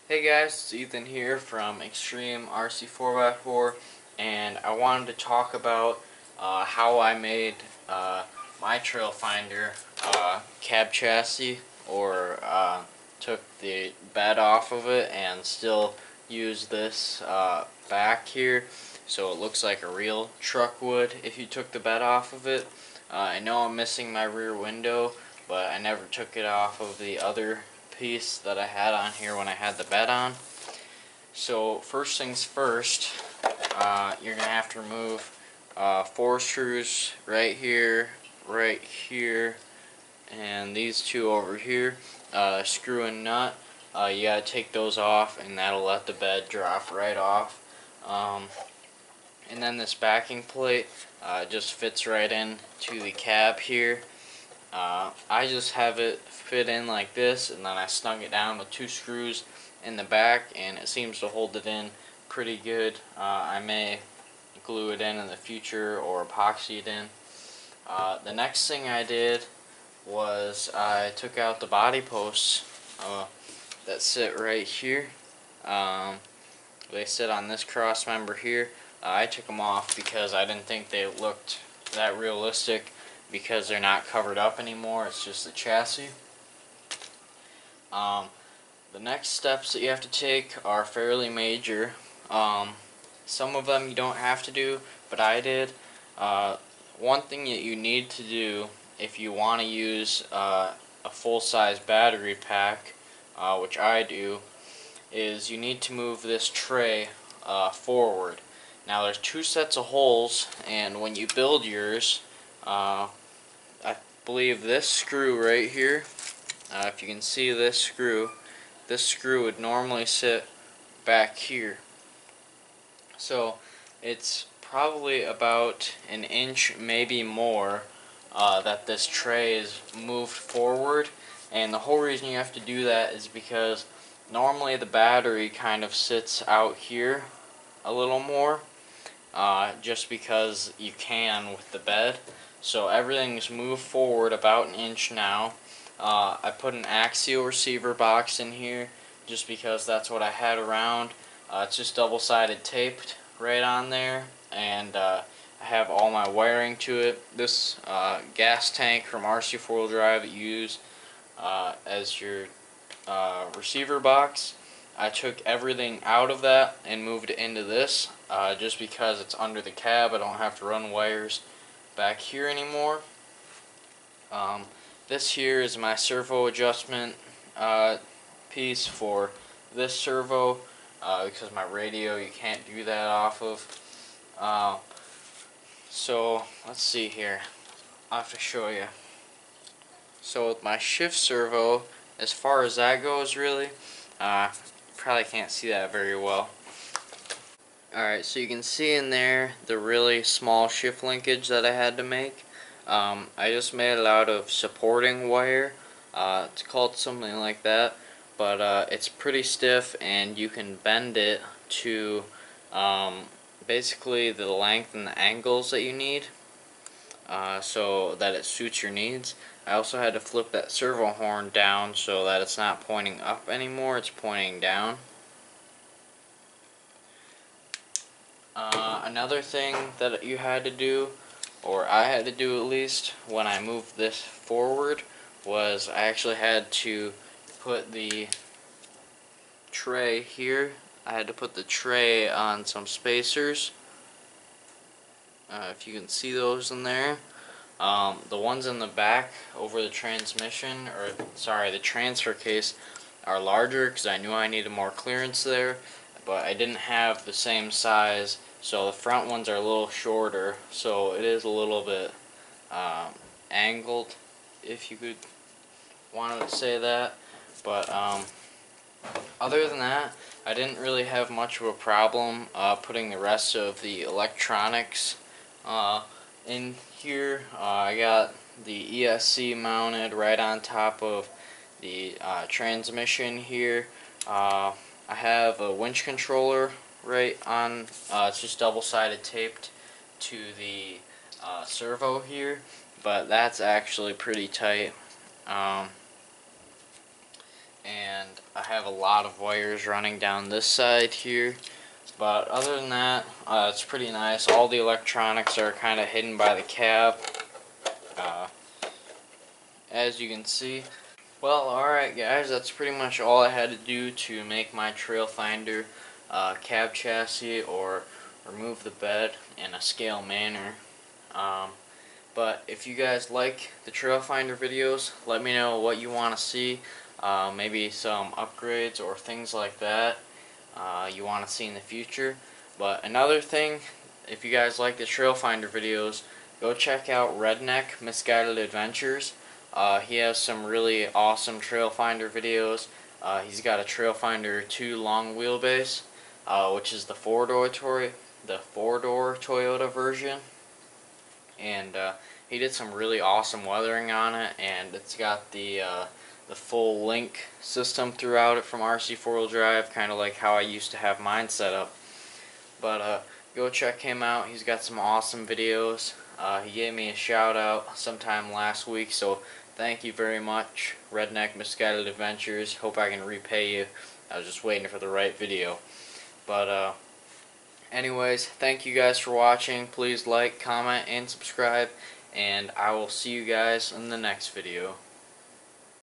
Hey guys, it's Ethan here from Extreme RC 4x4, and I wanted to talk about how I made my Trailfinder cab chassis, or took the bed off of it and still use this back here so it looks like a real truck would if you took the bed off of it. I know I'm missing my rear window, but I never took it off of the other piece that I had on here when I had the bed on. So first things first, you're going to have to remove 4 screws right here, and these 2 over here. Screw and nut, you got to take those off, and that'll let the bed drop right off. And then this backing plate just fits right in to the cab here. I just have it fit in like this, and then I snug it down with 2 screws in the back, and it seems to hold it in pretty good. I may glue it in the future or epoxy it in. The next thing I did was I took out the body posts that sit right here. They sit on this cross member here. I took them off because I didn't think they looked that realistic, because they're not covered up anymore. It's just the chassis. The next steps that you have to take are fairly major. Some of them you don't have to do, but I did. One thing that you need to do if you want to use a full-size battery pack, which I do, is you need to move this tray forward. Now there's 2 sets of holes, and when you build yours, I believe this screw right here, if you can see this screw would normally sit back here. So it's probably about an inch, maybe more, that this tray is moved forward. And the whole reason you have to do that is because normally the battery kind of sits out here a little more, just because you can with the bed. So everything's moved forward about an inch now. I put an axial receiver box in here just because that's what I had around. It's just double-sided taped right on there, and I have all my wiring to it. This gas tank from RC4 Drive that you use as your receiver box, I took everything out of that and moved it into this, just because it's under the cab. I don't have to run wires back here anymore. This here is my servo adjustment piece for this servo, because my radio you can't do that off of. So let's see here, I'll have to show you. So with my shift servo, as far as that goes, really, probably can't see that very well. Alright, so you can see in there the really small shift linkage that I had to make. I just made it out of supporting wire. It's called something like that, but it's pretty stiff, and you can bend it to basically the length and the angles that you need, so that it suits your needs. I also had to flip that servo horn down so that it's not pointing up anymore, it's pointing down. Another thing that you had to do, or I had to do at least, when I moved this forward, was I actually had to put the tray here. I had to put the tray on some spacers. If you can see those in there. The ones in the back over the transmission, or sorry, the transfer case, are larger because I knew I needed more clearance there, but I didn't have the same size, so the front ones are a little shorter, so it is a little bit angled, if you could want to say that. But other than that, I didn't really have much of a problem putting the rest of the electronics in here. I got the ESC mounted right on top of the transmission here. I have a winch controller right on, it's just double-sided taped to the servo here, but that's actually pretty tight. and I have a lot of wires running down this side here. But other than that, it's pretty nice. All the electronics are kind of hidden by the cab, uh, as you can see. Well, alright guys, that's pretty much all I had to do to make my Trailfinder cab chassis or remove the bed in a scale manner. But if you guys like the Trailfinder videos, let me know what you want to see. Maybe some upgrades or things like that you want to see in the future. But another thing, if you guys like the Trailfinder videos, go check out Redneck, Misguided Adventures. He has some really awesome Trailfinder videos. He's got a Trailfinder 2 long wheelbase, which is the four-door Toyota version, and he did some really awesome weathering on it, and it's got the full link system throughout it from RC 4-wheel drive, kind of like how I used to have mine set up. But go check him out. He's got some awesome videos. He gave me a shout out sometime last week, so thank you very much, Redneck Misguided Adventures. Hope I can repay you. I was just waiting for the right video. But anyways, thank you guys for watching. Please like, comment, and subscribe, and I will see you guys in the next video.